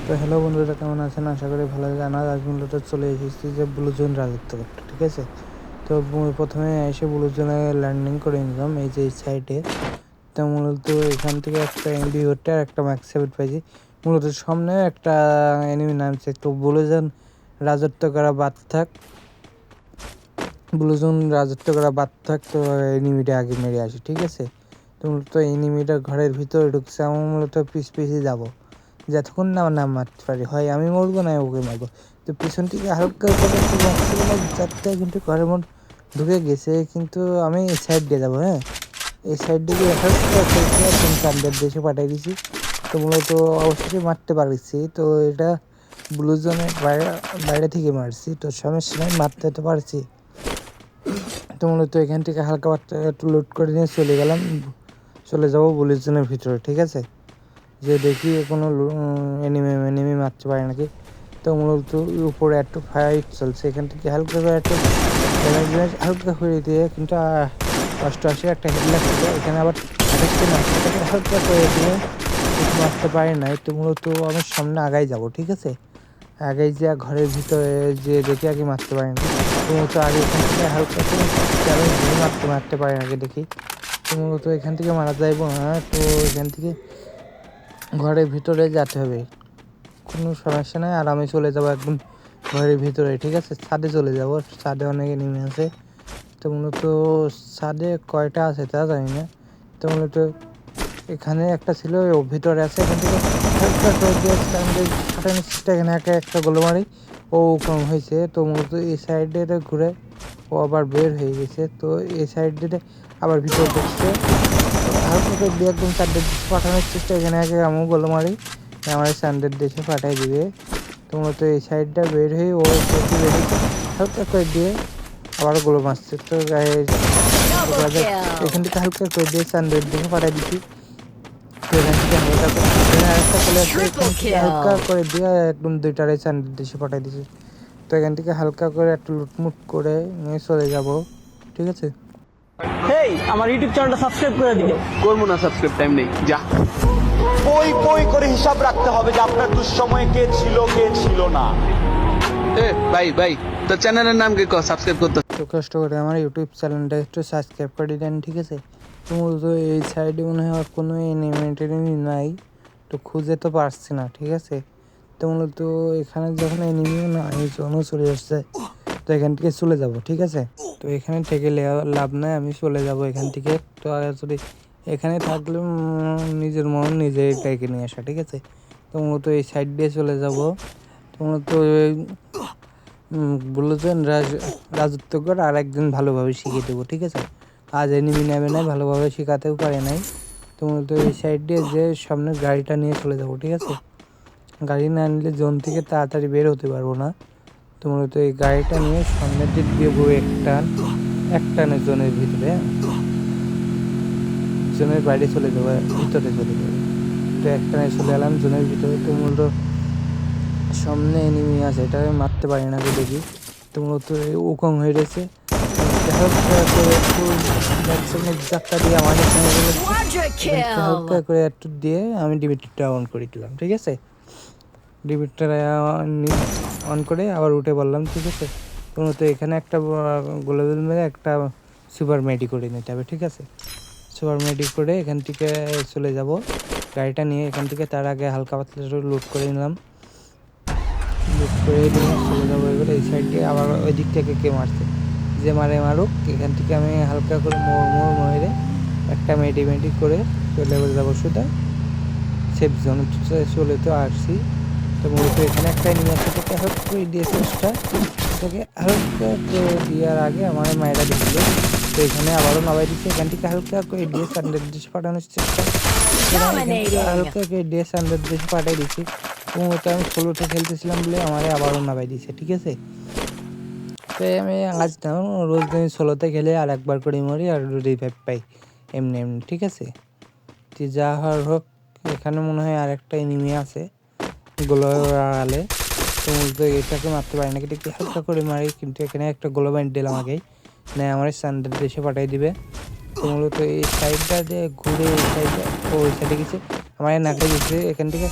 তো হ্যালো বন্ধুরা, কেমন আছেন? আশা করি ভালো আছেন। আজ মূলত চলে এসেছি যে ব্লু জোন রাজত্ব করতে, ঠিক আছে। তো প্রথমে এসে ব্লু জোনে ল্যান্ডিং করে নিলাম এই যে এই সাইডে। তো মূলত এখান থেকে একটা এমবি আর একটা ম্যাক্স 7 পাইছি। মূলত সামনে একটা এনিমি নামছে, তো ব্লু জোন রাজত্ব করা বাদ থাক, তো এনিমিটা আগে মেরে আসি, ঠিক আছে। তো মূলত এনিমিটা ঘরের ভিতরে ঢুকছে, আমি মূলত পিছিয়ে যাবো যতক্ষণ না নাম মারতে পারি, হয় আমি মরবো না ওকে মারবো। তো পিছন থেকে হালকা করে একটু মারছিল না, চারটে কিন্তু ঘরের মধ্যে ঢুকে গেছে, কিন্তু আমি এই সাইড দিয়ে যাবো। হ্যাঁ, এই সাইড দিয়ে একদম চান্দের দেশে পাঠিয়ে দিয়েছি। তো মূলত অবশ্যই মারতে পারছি, তো এটা ব্লু জোনের বাইরে থেকে মারছি, তো সমস্যা নেই, মারতে তো পারছি। তো মূলত এখান থেকে হালকা একটু লোড করে নিয়ে চলে যাবো ব্লু জোনের ভিতরে, ঠিক আছে। যে দেখি কোনো এনিমি মারতে পারে নাকি। তো মূলত উপরে একটু ফাইট চলছে, এখান থেকে হালকা করে একটু ড্যামেজ হালকা করে দিয়ে, কিন্তু 88 একটা হিট লাগছে। এখানে আবার 28 মারছে, হালকা করে দিয়ে মারতে পারে নাই। তো মূলত আমি সামনে আগাই যাব, ঠিক আছে। আগাই যা ঘরের ভিতরে যে দেখি আগে মারতে পারে না। তো মূলত আগে এখান থেকে হালকা করে মারতে পারে নাকি দেখি। তো মূলত এখান থেকে মারা যাইব না, তো এখান থেকে ঘরের ভিতরে যেতে হবে, কোনো সমস্যা নেই। আর আমি চলে যাবো একদম ঘরের ভিতরে, ঠিক আছে। ছাদে চলে যাব, ছাদে অনেকে নেমে আছে। তো মূলত ছাদে কয়টা আছে তা জানি না। তো মূলত এখানে একটা ছিল, ও ভিতরে আছে। এখান থেকে এখানে একটা গোল মারি, ও কম হয়েছে। তো মূলত এই সাইডে ঘুরে ও আবার বের হয়ে গেছে, তো এই সাইডে আবার ভিতরে ঢুকছে। হালকা করে দিয়ে একদম চারদের দেশে পাঠানোর চেষ্টা, এখানে আগে আমি গোল মারি, আমার চারদের দেশে পাঠাই দিবে। তো মূলত এই সাইডটা বের হয়ে ও হালকা করে দিয়ে আবার গোল মারছে। তো এখান থেকে হালকা করে দিয়ে চান্দের দিকে পাঠাই দিচ্ছি। তো এখান থেকে আরেকটা চলে আসছে, এখান থেকে হালকা করে দিয়ে একদম দুইটারে চান্দের দেশে পাঠাই দিচ্ছি। তো এখান থেকে হালকা করে একটু লুটমুট করে নিয়ে চলে যাব, ঠিক আছে। হেই, আমার ইউটিউব চ্যানেলটা সাবস্ক্রাইব করে দিবে। করবো না, সাবস্ক্রাইব, টাইম নেই, যা। পই করে হিসাব রাখতে হবে যে আপনার দুঃসময়ে কে ছিল না। ভাই তোর চ্যানেলের নাম কি, সাবস্ক্রাইব করতে। তো কষ্ট করে আমার ইউটিউব চ্যানেলটা একটু সাবস্ক্রাইব করে দেন, ঠিক আছে। তো মূলত এই সাইডে মনে হয় আর কোনো এনিমি নাই, তো খুঁজে তো পারছি না, ঠিক আছে। তো মূলত এখানে যখন এনিমিও না জনও চলে আসছে, তো এখান থেকে চলে যাব, ঠিক আছে। তো এখানে থেকে লাভ নাই, আমি চলে যাব এখান থেকে। তো যদি এখানে থাকলে নিজের মন নিজেই ডেকে নিয়ে আসা, ঠিক আছে। তো মূলত এই সাইড দিয়ে চলে যাব। তো মূলত বলেছেন রাজত্ব করে আর একদিন ভালোভাবে শিখিয়ে দেবো, ঠিক আছে। আজ এনিমি নেবে নাই, ভালোভাবে শেখাতেও পারে নাই। তো মূলত এই সাইড দিয়ে যে সামনে গাড়িটা নিয়ে চলে যাবো, ঠিক আছে। গাড়ি না নিলে জোন থেকে তাড়াতাড়ি বের হতে পারবো না। তো মূলত এই গাড়িটা নিয়ে সামনের দিক দিয়ে বউ একটানে জোনের ভিতরে, জোনের বাইরে চলে যাবো, ভিতরে চলে যাবো। তো একটানে চলে এলাম জোনের ভিতরে। তো মূলত সামনে এনিমি আছে, এটাকে মারতে পারি না দেখি। তো মূলত উকং হয়ে গেছে, ধাক্কা দিয়ে আমার হালকা করে একটু দিয়ে আমি ডিমিটারটা অন করে দিলাম, ঠিক আছে। ডিমিটার অন করে আবার উঠে বললাম, ঠিক আছে। তো মূলত এখানে একটা গোলাবেল মেরে একটা সুপার মেডি করে নিতে হবে, ঠিক আছে। সুপার মেডি করে এখান থেকে চলে যাব গাড়িটা নিয়ে এখান থেকে। তার আগে হালকা পাতলা লোড করে নিলাম, করে চলে যাবো। এবার এই সাইড দিয়ে আবার ওই দিক থেকে কে মারছে, যে মারুক, এখান থেকে আমি হালকা করে মেরে একটা মেডি করে চলে যাবো সোজা সেফ জোন। চলে তো আসছি। তো মূলত এখানে একটা এনিমি থেকে হালকা করে দিয়ে চেষ্টা থেকে হালকা করে দেওয়ার আগে আমার মায়েরা দিচ্ছিল। তো এখানে আবারও নামাই দিচ্ছে, এখান থেকে হালকা করে দিয়ে সানডের দেশে পাঠানোর চেষ্টা, হালকা করে দিয়ে সানডের দেশে পাঠিয়ে দিচ্ছি। মূলত আমি ষোলোটা খেলতেছিলাম বলে আমার আবারও নামাই দিয়েছে, ঠিক আছে। তো আমি আজ না রোজ দিন ষোলোতে খেলে আর একবার করে মরি আর রিভাইভ পাই এমনি, ঠিক আছে। তো যা হোক, এখানে মনে হয় আর একটা এনিমি আছে গোলার আড়ালে। তো মূলত এটাকে মারতে পারি না, কিন্তু হালকা করে মারি, কিন্তু এখানে একটা গোলা বাইন্ড দিলাম আগেই, না আমার সানডের দেশে পাঠিয়ে দিবে। তো মূলত এই সাইডটা যে ঘুরে এই সাইডে ওই সাইডে গেছে, আমার নাকে গেছে, এখান থেকে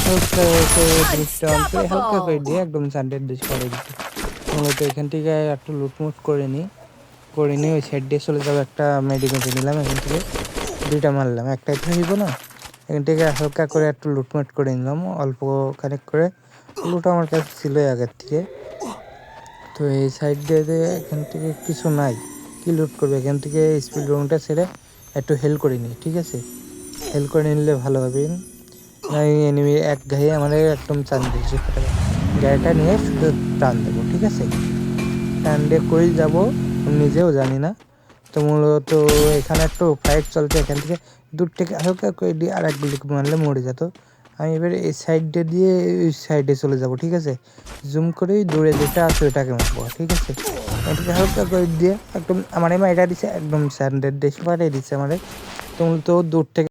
হালকা করে জিনিসটা অন করে হালকা করে দিয়ে একদম সানডের দেশ করে দিচ্ছি। মূলত এখান থেকে একটু লুটমুট করে নিই, করে নিয়ে ওই সাইড দিয়ে চলে যাবো। একটা মেডিকেটে নিলাম, এখান থেকে 2টা মারলাম, একটাই তো হইব না। এখান থেকে হালকা করে একটু লুটমুট করে নিলাম, অল্প খানিক করে। লুট আমার কাছে ছিলই আগের থেকে। তো এই সাইড দিয়ে এখান থেকে কিছু নাই, কি লুট করবে। এখান থেকে স্পিড রুমটা ছেড়ে একটু হেল্প করে নিই, ঠিক আছে? হেল্প করে নিলে ভালো হবে। এনিমি এক গায়ে আমাদের একদম চান দিয়েছে, গাড়িটা নিয়ে শুধু টান দেবো, ঠিক আছে? টান দিয়ে কই যাবো নিজেও জানি না। তো মূলত এখানে একটু ফাইট চলছে, এখান থেকে দূর থেকে হালকা করে দিয়ে আর এক গুলি মারলে মরে যেত। আমি এবার এই সাইডে দিয়ে ওই সাইডে চলে যাব, ঠিক আছে? জুম করেই দূরে যেটা আছে ওটাকে মারবো, ঠিক আছে? এটাকে হালকা করে দিয়ে একদম আমার এটা দিচ্ছে, একদম স্যান্ডের দেশে পাঠিয়ে দিচ্ছে আমাদের। তো মূলত দূর থেকে